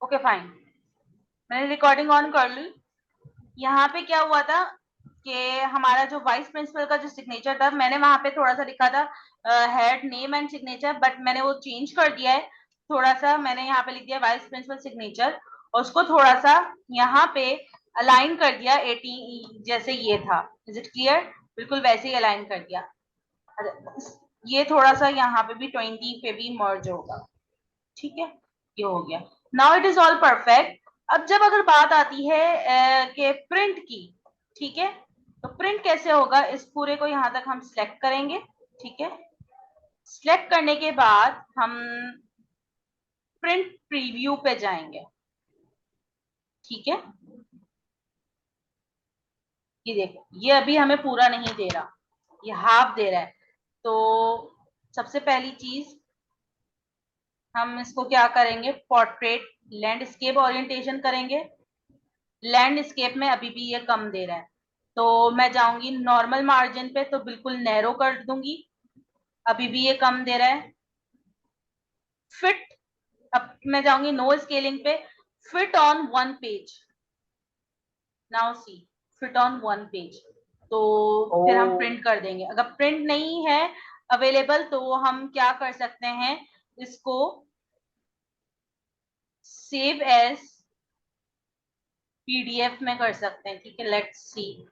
Okay fine, मैंने recording on कर ली। यहाँ पे क्या हुआ था कि हमारा जो वाइस प्रिंसिपल का जो सिग्नेचर था, मैंने वहां पे थोड़ा सा लिखा था head name and signature, but मैंने वो चेंज कर दिया है। थोड़ा सा मैंने यहाँ पे लिख दिया वाइस प्रिंसिपल सिग्नेचर, और उसको थोड़ा सा यहाँ पे अलाइन कर दिया 18 जैसे ये था। Is it clear? बिल्कुल वैसे ही अलाइन कर दिया। ये थोड़ा सा यहाँ पे भी 20 पे भी मर्ज होगा। ठीक है, ये हो गया। Now it is all perfect. अब जब अगर बात आती है कि प्रिंट की, ठीक है, तो प्रिंट कैसे होगा, इस पूरे को यहां तक हम सिलेक्ट करेंगे। ठीक है, सिलेक्ट करने के बाद हम प्रिंट प्रीव्यू पे जाएंगे। ठीक है, ये देखो, ये अभी हमें पूरा नहीं दे रहा, ये हाफ दे रहा है। तो सबसे पहली चीज हम इसको क्या करेंगे, पोर्ट्रेट लैंडस्केप ओरिएंटेशन करेंगे। लैंडस्केप में अभी भी ये कम दे रहा है, तो मैं जाऊंगी नॉर्मल मार्जिन पे, तो बिल्कुल नैरो कर दूंगी, अभी भी ये कम दे रहा है। फिट, अब मैं जाऊंगी नो स्केलिंग पे, fit on one page. Now see, fit on one page. तो फिर हम प्रिंट कर देंगे। अगर प्रिंट नहीं है अवेलेबल तो हम क्या कर सकते हैं, इसको सेव एज पीडीएफ में कर सकते हैं। ठीक है, let's see.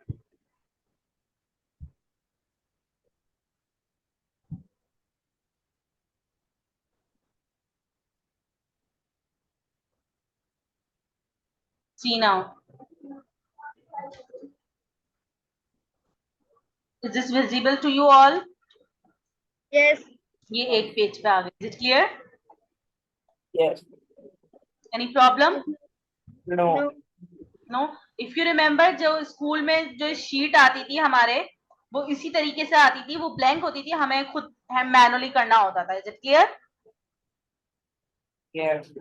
See now, is this visible to you all? Yes. ये एक पेज पे आ गए। Is it clear? Yes. Any problem? No. No. No. If you remember, जो स्कूल में जो शीट आती थी हमारे, वो इसी तरीके से आती थी, वो ब्लैंक होती थी, हमें खुद मैनुअली करना होता था। Is it clear? Yes.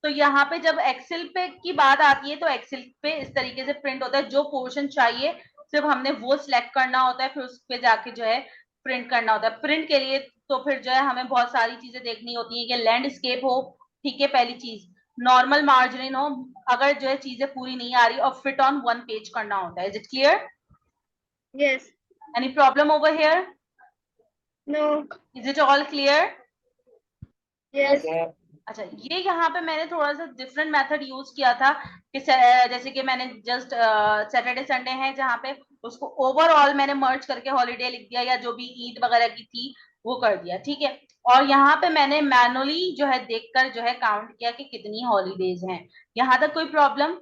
तो यहाँ पे जब एक्सेल पे की बात आती है, तो एक्सेल पे इस तरीके से प्रिंट होता है। जो पोर्शन चाहिए सिर्फ हमने वो सिलेक्ट करना होता है, फिर उस पे जाके जो है प्रिंट करना होता है। प्रिंट के लिए तो फिर जो है हमें बहुत सारी चीजें देखनी होती है कि लैंडस्केप हो, ठीक है, पहली चीज, नॉर्मल मार्जिन हो, अगर जो है चीजें पूरी नहीं आ रही, और फिट ऑन वन पेज करना होता है। Is it clear? Yes. Any problem over here? No. Is it all clear? Yes. Yeah. अच्छा, ये यहाँ पे मैंने थोड़ा सा डिफरेंट मेथड यूज किया था कि जैसे कि मैंने जस्ट सैटरडे संडे है जहाँ पे उसको ओवरऑल मैंने मर्ज करके हॉलीडे लिख दिया, या जो भी ईद वगैरह की थी वो कर दिया। ठीक है, और यहाँ पे मैंने मैनुअली जो है देखकर जो है काउंट किया कि कितनी हॉलीडेज हैं। यहाँ तक कोई प्रॉब्लम?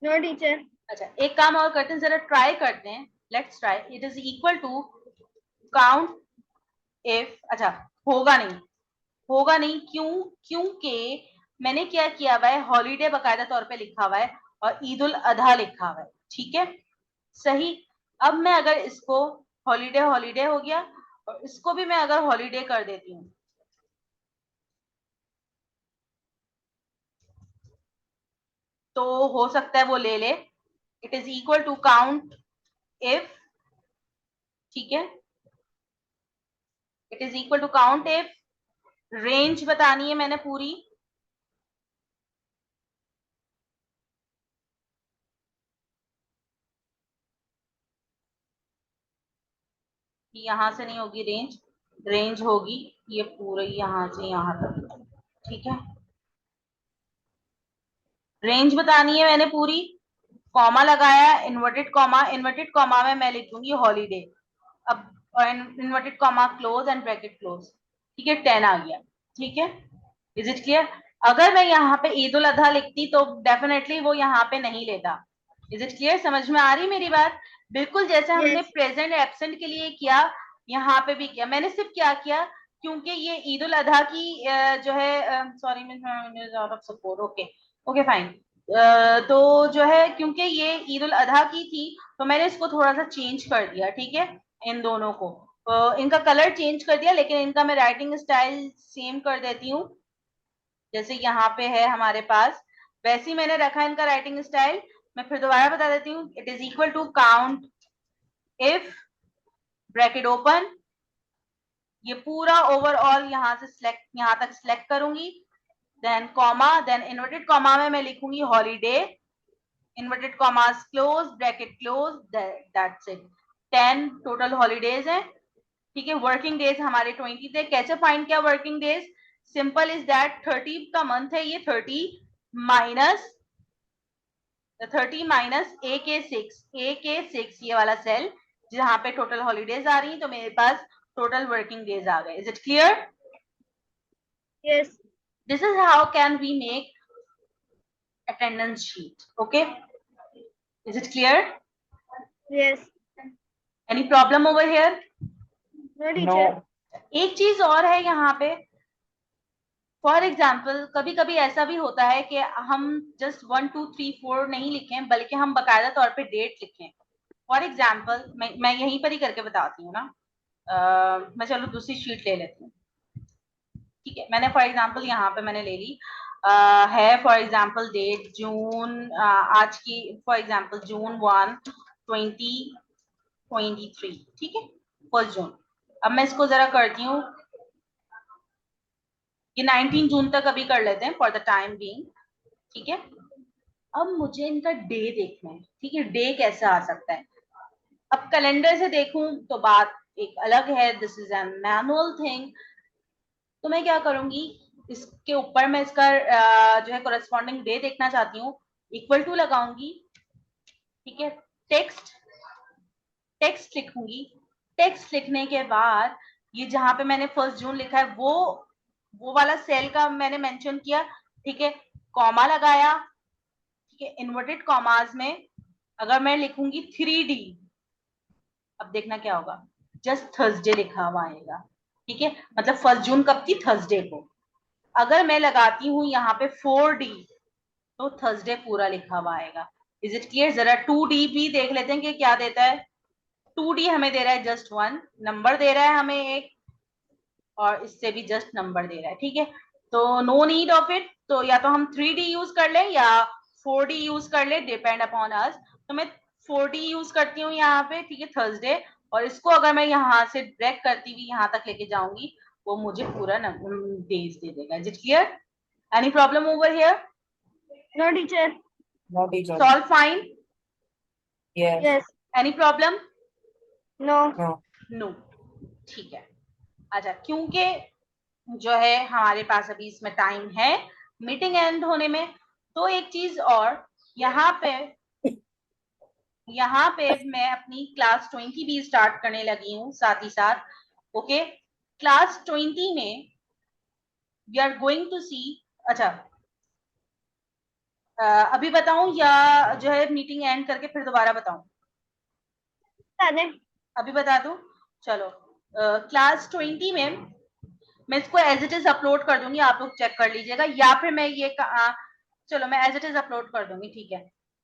No, teacher. अच्छा, एक काम और करते हैं, जरा ट्राई करते हैं। Let's try. It is equal to count if, अच्छा, होगा नहीं, होगा नहीं, क्यों? क्योंकि मैंने क्या किया हुआ है, हॉलीडे बकायदा तौर पे लिखा हुआ है और ईद उल अधा लिखा हुआ है। ठीक है, सही। अब मैं अगर इसको हॉलीडे हॉलीडे हो गया, और इसको भी मैं अगर हॉलीडे कर देती हूँ, तो हो सकता है वो ले ले। It is equal to count if, ठीक है, it is equal to count if, range बतानी है मैंने पूरी, यहां से नहीं होगी रेंज, रेंज होगी ये पूरे यहां से यहां तक। ठीक है, रेंज बतानी है मैंने पूरी, कॉमा लगाया, इन्वर्टेड कॉमा में मैं लिख दूंगी हॉलीडे। अब inverted comma close and bracket close. ठीक है, 10 आ गया। ठीक है, इज इट क्लियर? अगर मैं यहाँ पे ईद उल अधा लिखती तो डेफिनेटली वो यहाँ पे नहीं लेता। Is it clear? समझ में आ रही मेरी बात? बिल्कुल जैसे हमने Yes. प्रेजेंट एब्सेंट के लिए किया, यहाँ पे भी किया। मैंने सिर्फ क्या किया, क्योंकि ये ईद उल अधा की जो है, sorry miss support, okay okay fine. तो जो है क्योंकि ये ईद उल अधा की थी, तो मैंने इसको थोड़ा सा चेंज कर दिया। ठीक है, इन दोनों को इनका कलर चेंज कर दिया, लेकिन इनका मैं राइटिंग स्टाइल सेम कर देती हूँ। जैसे यहाँ पे है हमारे पास, वैसे ही मैंने रखा इनका राइटिंग स्टाइल। मैं फिर दोबारा बता देती हूँ। It is equal to count if, bracket open, ये पूरा ओवरऑल यहाँ से सिलेक्ट, यहाँ तक सिलेक्ट करूंगी, then comma, then inverted comma में मैं लिखूंगी holiday, inverted commas close, bracket close, that's it. 10 total holidays हैं, ठीक है। वर्किंग डेज हमारे 20 थे। कैसे फाइंड किया working days? Simple is that 30 का मंथ है ये, 30 माइनस ए के 6 ये वाला सेल जहां पे टोटल हॉलीडेज आ रही, तो मेरे पास टोटल वर्किंग डेज आ गए। Is it clear? Yes. This is how can we make attendance sheet. Okay, is it clear? Yes. Any problem over here? No, teacher. No. एक चीज और है यहाँ पे, फॉर एग्जाम्पल कभी कभी ऐसा भी होता है कि हम जस्ट 1 2 3 4 नहीं लिखें, बल्कि हम बकायदा तौर पे डेट लिखें। फॉर एग्जाम्पल मैं यहीं पर ही करके बताती हूँ ना। मैं चलो दूसरी शीट ले लेती हूँ, ठीक है। मैंने फॉर एग्जाम्पल यहाँ पे मैंने ले ली है फॉर एग्जाम्पल डेट जून, आज की फॉर एग्जाम्पल जून 1 2023, ठीक है, 1 जून। अब मैं इसको जरा करती हूँ, ये 19 जून तक अभी कर लेते हैं फॉर द टाइम बीइंग, ठीक है। अब मुझे इनका डे देखना है, ठीक है। डे कैसे आ सकता है? अब कैलेंडर से देखूं तो बात एक अलग है, this is an manual thing. तो मैं क्या करूंगी, इसके ऊपर मैं इसका जो है कोरेस्पॉन्डिंग डे देखना चाहती हूँ, इक्वल टू लगाऊंगी, ठीक है। टेक्स्ट लिखूंगी। टेक्स्ट लिखने के बाद ये जहां पे मैंने 1 जून लिखा है वो वाला सेल का मैंने मेंशन किया, ठीक है। कॉमा लगाया, ठीक है। इन्वर्टेड कॉमास में अगर मैं लिखूंगी 3D, अब देखना क्या होगा, जस्ट थर्सडे लिखा हुआ आएगा, ठीक है। मतलब 1 जून कब थी? थर्सडे को। अगर मैं लगाती हूँ यहाँ पे 4D, तो थर्सडे पूरा लिखा हुआ आएगा। Is it clear? जरा 2D भी देख लेते हैं कि क्या देता है। 2D हमें दे रहा है जस्ट 1 नंबर दे रहा है हमें एक, और इससे भी जस्ट नंबर दे रहा है, ठीक है। तो नो नीड ऑफ इट, तो या तो हम 3D यूज कर लें या 4D यूज कर ले, डिपेंड अपॉन अस। तो मैं 4D यूज करती हूँ यहाँ पे, ठीक है, थर्सडे। और इसको अगर मैं यहाँ से ड्रैग करती हुई यहाँ तक लेके जाऊंगी, वो मुझे पूरा डेज दे देगा। Is it clear? Any problem over here? No, teacher. No, teacher. Solve fine? Yes. Yes. Any problem? No. No. No, ठीक है। अच्छा, क्योंकि जो है हमारे पास अभी इसमें टाइम है मीटिंग एंड होने में, तो एक चीज और यहाँ पे मैं अपनी क्लास 20 भी स्टार्ट करने लगी हूँ साथ ही साथ। ओके, क्लास 20 में वी आर गोइंग टू सी, अच्छा अभी बताऊं या जो है मीटिंग एंड करके फिर दोबारा बताऊं? अभी बता दूं, चलो। क्लास 20 में मैं इसको एज इट इज अपलोड कर दूंगी, आप लोग चेक कर लीजिएगा, या फिर मैं ये चलो मैं एज इट इज अपलोड कर दूंगी, ठीक है।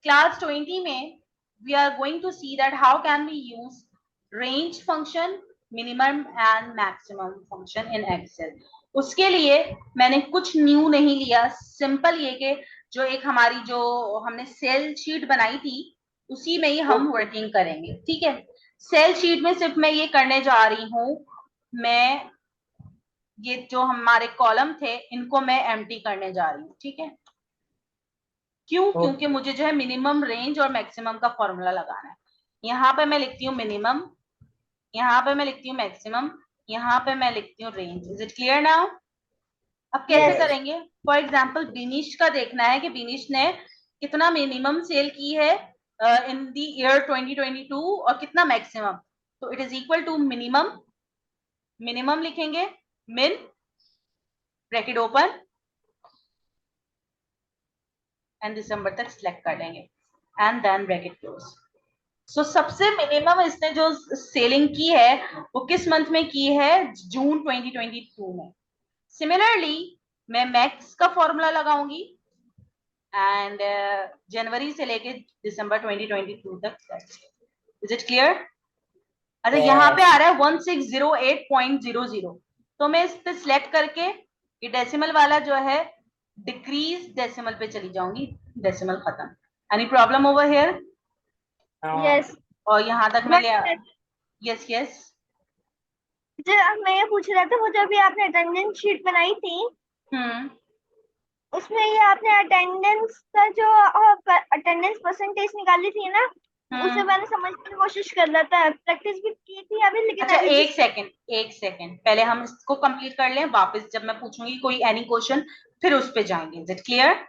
क्लास 20 में we are going to see that how can we use range function, minimum and maximum function in Excel. उसके लिए मैंने कुछ न्यू नहीं लिया, सिंपल ये कि जो एक हमारी जो हमने सेल शीट बनाई थी उसी में ही हम वर्किंग करेंगे, ठीक है। सेल शीट में सिर्फ मैं ये करने जा रही हूँ, मैं ये जो हमारे कॉलम थे इनको मैं एम्प्टी करने जा रही हूँ, ठीक है। क्यों? क्योंकि मुझे जो है मिनिमम, रेंज और मैक्सिमम का फॉर्मूला लगाना है। यहाँ पे मैं लिखती हूँ मिनिमम, यहाँ पे मैं लिखती हूँ मैक्सिमम, यहाँ पे मैं लिखती हूँ range. Is it clear now? अब कैसे Yes. करेंगे? फॉर एग्जाम्पल बिनिश का देखना है कि बिनिश ने कितना मिनिमम सेल की है इन द ईयर 2022 और कितना मैक्सिमम। तो it is equal to minimum, minimum लिखेंगे, मिन ब्रैकेट ओपन एंड दिसंबर तक सिलेक्ट कर लेंगे एंड देन ब्रैकेट क्लोज। सो सबसे मिनिमम इसने जो सेलिंग की है वो किस मंथ में की है? जून 2022 में। सिमिलरली मैं मैक्स का फॉर्मूला लगाऊंगी एंड जनवरी से लेके दिसंबर 2022 तक। Is it clear? अच्छा, यहाँ पे आ रहा है 1608.00, तो मैं इस पे सिलेक्ट करके ये डेसिमल वाला जो है डिक्रीज डेसिमल पे चली जाऊंगी, डेसिमल खत्म। Any problem over here? No. Yes. और यहाँ तक मैं ले, But यस यस, मैं ये पूछ रहा था, वो जो भी आपने अटेंडेंस शीट बनाई थी, हम्म, उसमें ये आपने अटेंडेंस का जो अटेंडेंस परसेंटेज निकाली थी ना, उसे मैंने समझने की कोशिश कर रहा था, प्रैक्टिस भी की थी अभी, लेकिन अच्छा, अभी एक सेकंड पहले हम इसको कंप्लीट कर लें, वापस जब मैं पूछूंगी कोई एनी क्वेश्चन फिर उस पे जाएंगे। Is it clear?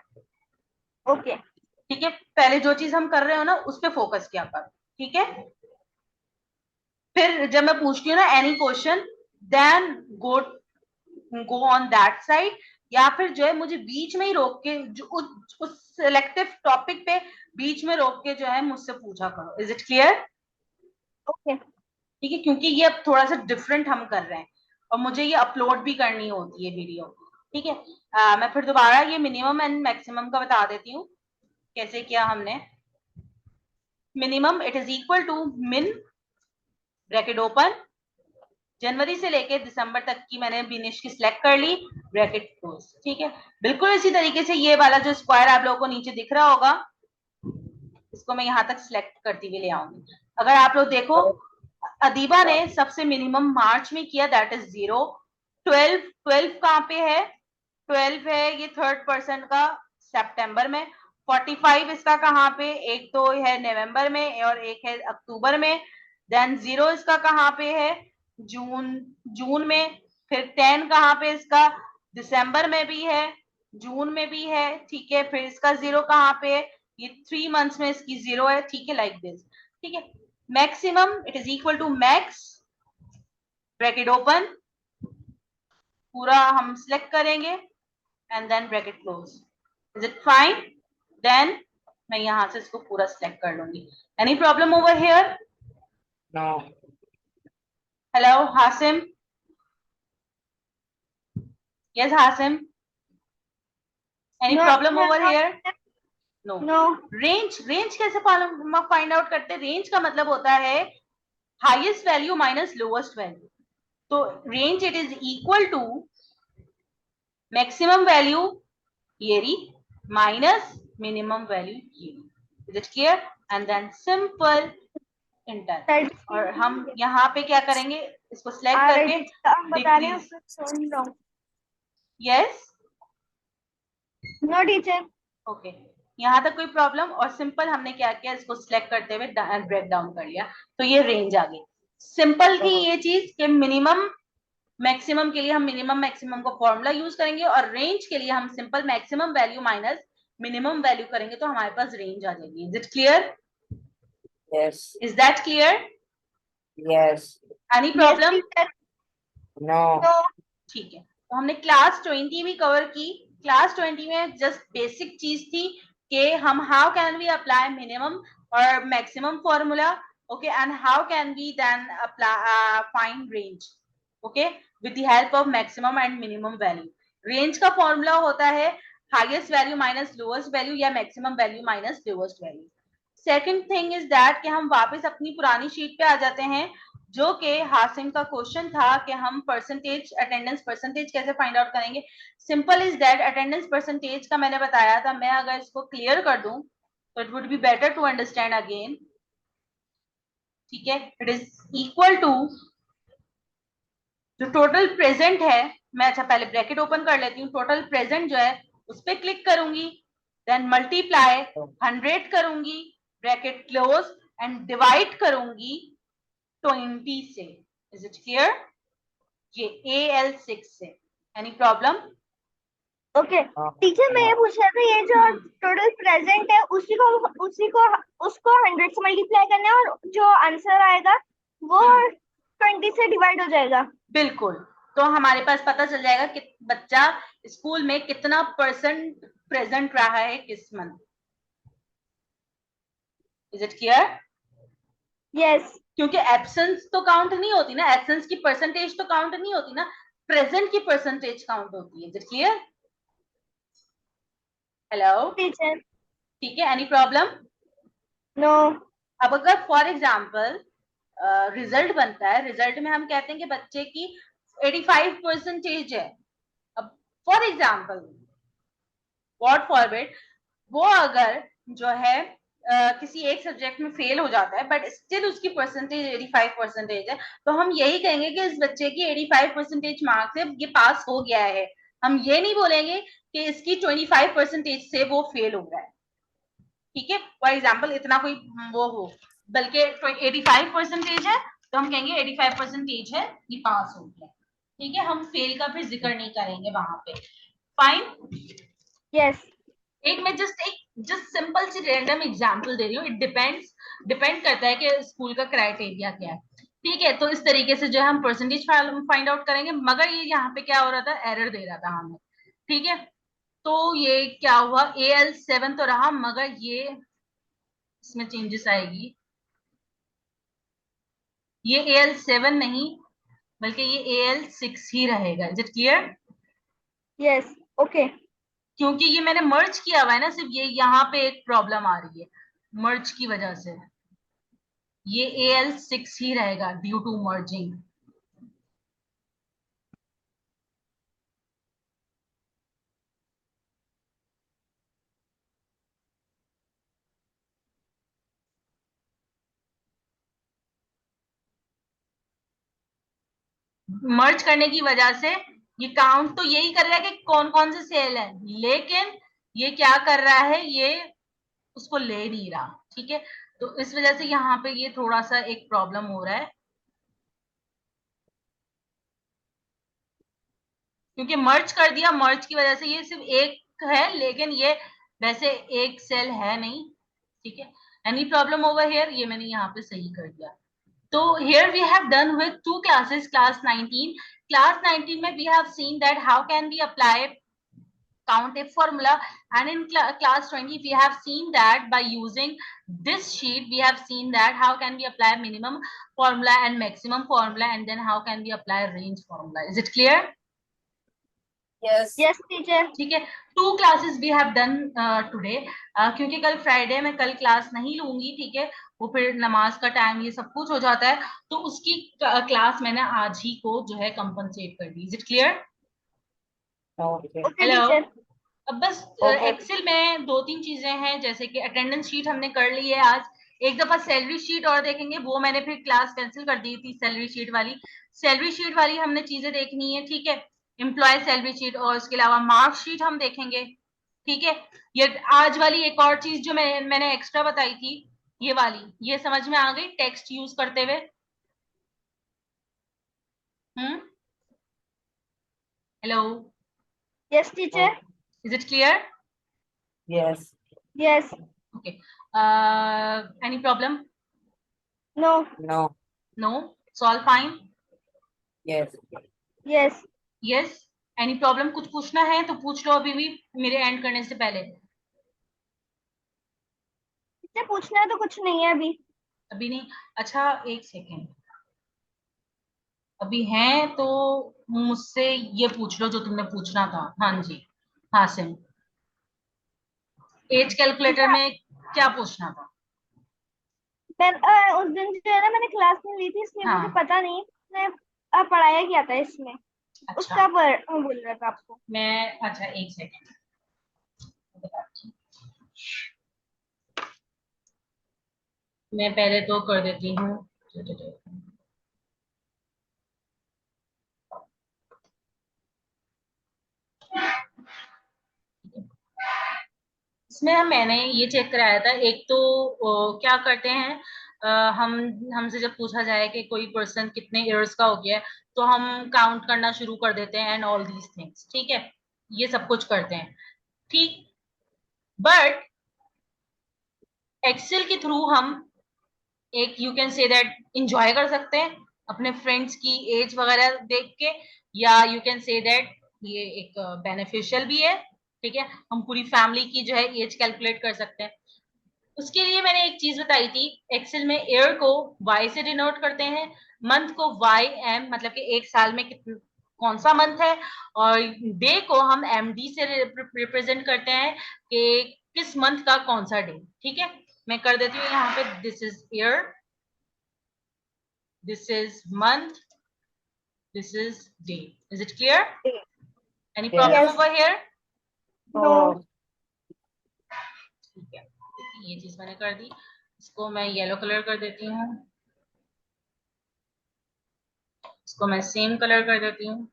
ओके। ठीक है, पहले जो चीज हम कर रहे हो ना उस पे फोकस किया कर, ठीक है? फिर जब मैं पूछती हूँ ना any question, then go on that side, या फिर जो है मुझे बीच में ही रोक के जो उस सिलेक्टिव टॉपिक पे बीच में रोक के जो है मुझसे पूछा करो। Is it clear? ओके। ठीक है, क्योंकि ये अब थोड़ा सा डिफरेंट हम कर रहे हैं और मुझे ये अपलोड भी करनी होती है वीडियो। ठीक है, मैं फिर दोबारा ये मिनिमम एंड मैक्सिमम का बता देती हूँ कैसे किया हमने। Minimum it is equal to min bracket open, जनवरी से लेके दिसंबर तक की मैंने बिनिश की सिलेक्ट कर ली, ब्रैकेट क्लोज। ठीक है, बिल्कुल इसी तरीके से ये वाला जो स्क्वायर आप लोगों को नीचे दिख रहा होगा, इसको मैं यहां तक सिलेक्ट करती हुई ले आऊंगी। अगर आप लोग देखो, अदीबा ने सबसे मिनिमम मार्च में किया, दैट इज 0। 12 कहां पे है? 12 है ये थर्ड पर्सन का सितंबर में। 45 इसका कहां पे? एक तो है नवंबर में और एक है अक्टूबर में। देन 0 इसका कहां पे है? जून में। फिर 10 कहां पे इसका? दिसंबर में भी है, जून में भी है। ठीक है, फिर इसका 0 कहां पे है? ये 3 मंथ्स में इसकी 0 है। ठीक है, लाइक दिस। ठीक है, maximum it is equal to max bracket open, पूरा हम सिलेक्ट करेंगे and then bracket close. Is it fine? Then मैं यहां से इसको पूरा सिलेक्ट कर लूंगी। Any problem over here? No. Hello Hashim? Yes Hashim, any problem over here? No. No. Range कैसे फाइंड आउट करते हैं? रेंज का मतलब होता है highest value minus lowest value. तो range it is equal to maximum value ये माइनस मिनिमम वैल्यू ये। Is it clear? And then simple enter. और हम यहाँ पे क्या करेंगे, इसको सिलेक्ट करके बता रहे हैं, सुन लो। Yes, no teacher. ओके, यहाँ तक कोई प्रॉब्लम? और सिंपल हमने क्या किया, इसको सिलेक्ट करते हुए ब्रेक डाउन कर लिया, तो ये रेंज आ गई। सिंपल थी ये चीज कि मिनिमम मैक्सिमम के लिए हम मिनिमम मैक्सिमम को फॉर्मूला यूज करेंगे और रेंज के लिए हम simple maximum value minus minimum value करेंगे, तो हमारे पास रेंज आ जाएगी। Is it clear? Yes. Is that clear? Yes. Any problem? No. ठीक है, तो हमने क्लास 20 भी कवर की। क्लास 20 में जस्ट बेसिक चीज थी कि हम how can we apply minimum और maximum formula, okay, and how can we then apply find range, okay, with the help of maximum and minimum value. Range का formula होता है highest value minus lowest value या maximum value minus lowest value. Second thing is that कि हम वापस अपनी पुरानी sheet पे आ जाते हैं, जो कि हासिम का क्वेश्चन था कि हम परसेंटेज अटेंडेंस परसेंटेज कैसे फाइंड आउट करेंगे। Simple is that, attendance percentage का मैंने बताया था, मैं अगर इसको क्लियर कर दूं तो it would be better to understand again. ठीक है, इट इज इक्वल टू जो टोटल प्रेजेंट है, मैं अच्छा पहले ब्रैकेट ओपन कर लेती हूँ, टोटल प्रेजेंट जो है उस पर क्लिक करूंगी, देन मल्टीप्लाई 100 करूंगी, ब्रैकेट क्लोज एंड डिवाइड करूंगी 20 से। Is it clear? ये AL6 से। Any problem? ओके टीचर, मैं ये पूछ रहा था, ये जो टोटल प्रेजेंट है उसको 100 से मल्टीप्लाई करना है और जो आंसर आएगा वो 20 से डिवाइड हो जाएगा। बिल्कुल, तो हमारे पास पता चल जाएगा कि बच्चा स्कूल में कितना परसेंट प्रेजेंट रहा है किस month. Is it clear? Yes. क्योंकि एब्सेंस तो काउंट नहीं होती ना, एब्सेंस की परसेंटेज तो काउंट नहीं होती ना, प्रेजेंट की परसेंटेज काउंट होती है। Is it clear? Hello teacher. ठीक है, एनी प्रॉब्लम? नो। अब अगर फॉर एग्जाम्पल रिजल्ट बनता है, रिजल्ट में हम कहते हैं कि बच्चे की 85% है। अब फॉर एग्जाम्पल गॉड फॉरबिड वो अगर जो है किसी एक सब्जेक्ट में फेल हो जाता है बट स्टिल उसकी परसेंटेज 85% है, तो हम यही कहेंगे कि इस बच्चे की 85% मार्क्स से ये पास हो गया है, हम ये नहीं बोलेंगे कि इसकी 25% से वो फेल हो रहा है, ठीक है, फॉर एग्जाम्पल इतना कोई वो हो, बल्कि 85% है तो हम कहेंगे 85% है, ये पास हो गया, ठीक है, हम फेल का फिर जिक्र नहीं करेंगे वहां पे। फाइन। यस एक मैं जस्ट सिंपल सी रैंडम एग्जांपल दे रही हूँ, इट डिपेंड करता है कि स्कूल का क्राइटेरिया क्या है, ठीक है। तो इस तरीके से जो है हम परसेंटेज फाइंड आउट करेंगे, मगर ये यहाँ पे क्या हो रहा था, एरर दे रहा था हमें, ठीक है। तो ये क्या हुआ, AL7 तो रहा, मगर ये इसमें चेंजेस आएगी, ये AL7 नहीं बल्कि ये AL6 ही रहेगा। Is it clear? Yes okay क्योंकि ये मैंने मर्ज किया हुआ है ना, सिर्फ ये यहाँ पे एक प्रॉब्लम आ रही है मर्ज की वजह से, ये AL6 ही रहेगा ड्यू टू मर्जिंग। मर्ज करने की वजह से ये काउंट तो यही कर रहा है कि कौन कौन से सेल है, लेकिन ये क्या कर रहा है, ये उसको ले नहीं रहा, ठीक है। तो इस वजह से यहाँ पे ये थोड़ा सा एक प्रॉब्लम हो रहा है, क्योंकि मर्ज कर दिया, मर्ज की वजह से ये सिर्फ एक है, लेकिन ये वैसे एक सेल है नहीं, ठीक है। एनी प्रॉब्लम ओवर हियर, ये मैंने यहाँ पे सही कर दिया। तो here we have done with two classes, class 19 में we have seen that how can we apply count if formula, and in class 20 we have seen that by using this sheet we have seen that how can we apply minimum formula and maximum formula, and then how can we apply range formula. Is it clear? Yes. Yes teacher ठीक है, 2 classes we have done today, क्योंकि कल Friday में कल class नहीं लूंगी, ठीक है, वो फिर नमाज का टाइम ये सब कुछ हो जाता है, तो उसकी क्लास मैंने आज ही को जो है कंपनसेट कर दी। Is it clear? Okay. Okay hello. Teacher अब बस Okay. एक्सेल में 2-3 चीजें हैं, जैसे कि अटेंडेंस शीट हमने कर ली है आज, एक दफा सैलरी शीट और देखेंगे, वो मैंने फिर क्लास कैंसिल कर दी थी, सैलरी शीट वाली हमने चीजें देखनी है, ठीक है, एम्प्लॉय सैलरी शीट, और उसके अलावा मार्क शीट हम देखेंगे, ठीक है। ये आज वाली एक और चीज जो मैंने एक्स्ट्रा बताई थी, ये वाली, ये समझ में आ गई टेक्स्ट यूज करते हुए? Hmm. Hello. Yes teacher is it clear? Yes. Yes okay. Any problem? No No. No, it's all fine. Yes. Yes yes. Any problem? कुछ पूछना है तो पूछ लो अभी भी, मेरे एंड करने से पहले। टीचर पूछना है तो कुछ नहीं है अभी अभी नहीं? अच्छा, एक सेकेंड, अभी हैं तो मुझसे ये पूछ लो जो तुमने पूछना था। हाँ जी, हाँ सिम, एज कैलकुलेटर टीचर में क्या पूछना था? मैं उस दिन जो है ना मैंने क्लास में ली थी इसलिए मुझे हाँ, पता नहीं मैंने पढ़ाया क्या था इसमें अच्छा, उसका बोल रहा था आपको मैं, अच्छा एक सेकेंड बताती हूँ। मैं पहले तो कर देती हूँ, इसमें मैंने ये चेक कराया था, एक तो क्या करते हैं, अ, हम हमसे जब पूछा जाए कि कोई पर्सन कितने इयर्स का हो गया है, तो हम काउंट करना शुरू कर देते हैं, एंड ऑल दीज थिंग्स, ठीक है, ये सब कुछ करते हैं, ठीक। बट एक्सेल के थ्रू हम एक, you can say that, enjoy कर सकते हैं अपने फ्रेंड्स की एज वगैरह देख के, या यू कैन से दैट ये एक बेनिफिशियल भी है, ठीक है, हम पूरी फैमिली की जो है एज कैलकुलेट कर सकते हैं। उसके लिए मैंने एक चीज बताई थी, एक्सेल में ईयर को वाई से डिनोट करते हैं, मंथ को YM, मतलब कि एक साल में कितना, कौन सा मंथ है, और डे को हम MD से रिप्रेजेंट करते हैं कि किस मंथ का कौन सा डे, ठीक है। मैं कर देती हूँ यहाँ पे, this is year, this is month, this is day. Is it clear? Any Yes. problem yes over here? No Oh. ठीक है, ये चीज मैंने कर दी, इसको मैं येलो कलर कर देती हूँ, इसको मैं सेम कलर कर देती हूँ,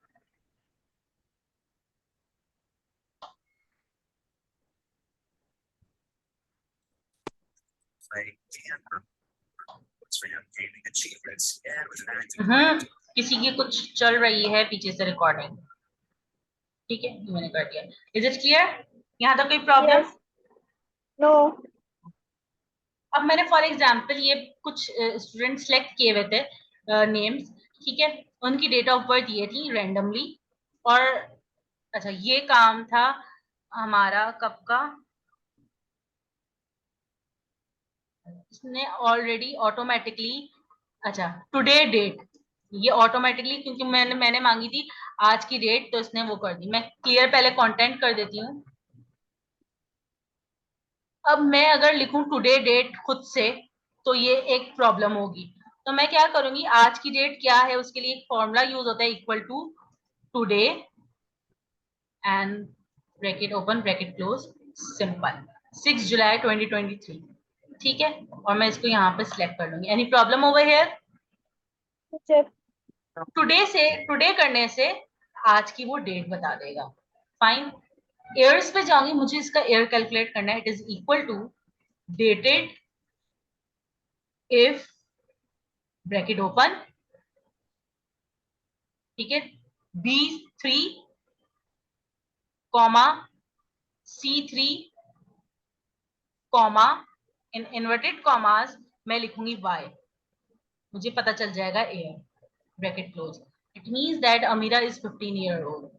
किसी की कुछ चल रही है पीछे से रिकॉर्डिंग, ठीक है, ये मैंने कर दिया। Is it clear? यहाँ तक कोई प्रॉब्लम? Yes. No. अब मैंने फॉर एग्जाम्पल ये कुछ स्टूडेंट सेलेक्ट किए हुए थे नेम्स, ठीक है, उनकी डेट ऑफ बर्थ ये थी रैंडमली, और अच्छा ये काम था हमारा कब का, इसने ऑलरेडी ऑटोमेटिकली, अच्छा टुडे डेट, ये ऑटोमेटिकली क्योंकि मैंने मांगी थी आज की डेट, तो इसने वो कर दी। मैं क्लियर पहले कंटेंट कर देती हूँ। अब मैं अगर लिखूं टुडे डेट खुद से तो ये एक प्रॉब्लम होगी, तो मैं क्या करूंगी, आज की डेट क्या है उसके लिए एक फॉर्मूला यूज होता है, equal to today and bracket open bracket close, simple 6 जुलाई 2023, ठीक है, और मैं इसको यहाँ पे सिलेक्ट कर लूंगी। Any problem over here? Teacher. Today करने से आज की वो डेट बता देगा। फाइन, ईयर्स पे जाऊंगी, मुझे इसका ईयर कैलकुलेट करना है। It is equal to dated if bracket open, ठीक है, B3 comma C3 comma in inverted commas मैं लिखूंगी Y, मुझे पता चल जाएगा year, bracket close. It means that Amira is 15 year old.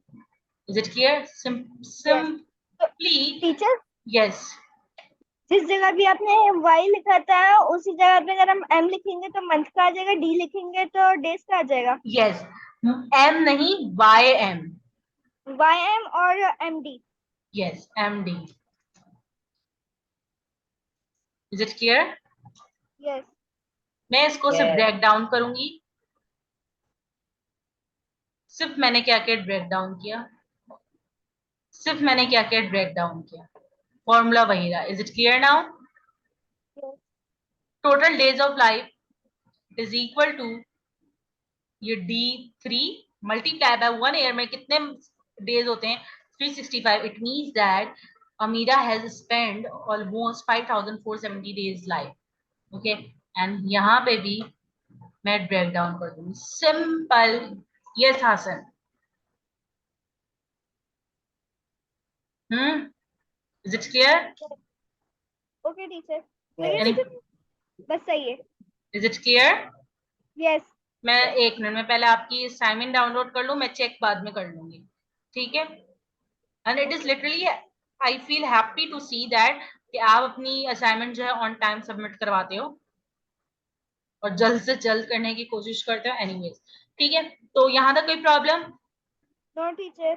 Is it clear? Simply Teacher. Yes. जिस जगह भी आपने Y लिखा था उसी जगह पे अगर हम M लिखेंगे तो मंथ का आ जाएगा, D लिखेंगे तो डेज का आ जाएगा। यस, M नहीं YM, YM और MD. Yes MD। Is it clear? Yes. मैं इसको सिर्फ Yes. ब्रेक डाउन करूंगी, सिर्फ मैंने क्या क्या ब्रेक डाउन किया, सिर्फ मैंने क्या क्या ब्रेक डाउन किया, फॉर्मूला वही रहा। Is it clear now? Yes. Total days of life is equal to ये D3 मल्टीप्लाई बाय 1 ईयर में कितने डेज होते हैं, 365। It means that Amira has spend almost 5470 days life, okay, and यहाँ पे भी मैं ब्रेक डाउन कर दूंगी, सिंपल। Yes Hasan, is it clear? Okay, teacher. Yes. लगे teacher? बस सही है। Is it clear? Yes. मैं एक मिनट में पहले आपकी असाइनमेंट डाउनलोड कर लूं, मैं चेक बाद में कर लूंगी, ठीक है। And it is literally I feel happy to see that कि आप अपनी असाइनमेंट जो है ऑन टाइम सबमिट करवाते हो और जल्द से जल्द करने की कोशिश करते हो। एनीवेज, ठीक है, तो यहाँ तक कोई problem? No, teacher.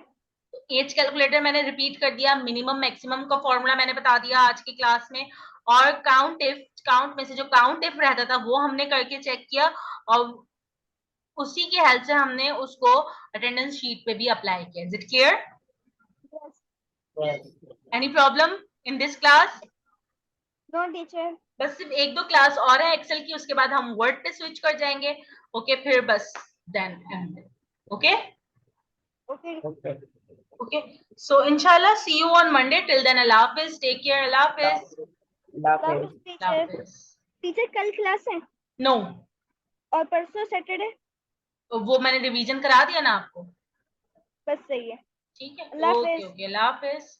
As calculator मैंने रिपीट कर दिया, मिनिमम मैक्सिमम का फॉर्मूला मैंने बता दिया आज की क्लास में, और काउंट में से जो काउंट इफ रहता था वो हमने करके चेक किया, और उसी की हेल्प से हमने उसको अटेंडेंस शीट पे भी अप्लाई किया। Is it clear? Yes. Yes. Any problem in this class? No, teacher. बस सिर्फ एक दो क्लास और है एक्सेल की, उसके बाद हम वर्ड पे स्विच कर जाएंगे, ओके, फिर बस then end, okay Okay. Okay. Okay. So इंशाल्लाह see you on Monday, till then अल्लाह हाफिज, टेक केयर, अल्लाह हाफिज, Love Love it. is अल्लाह teacher. हाफिज। टीचर कल क्लास है नो, और परसों सैटरडे। वो मैंने रिवीजन करा दिया ना आपको, बस सही है। ठीक है, अल्लाह ओके हाफिज। ओके, अल्लाह हाफिज।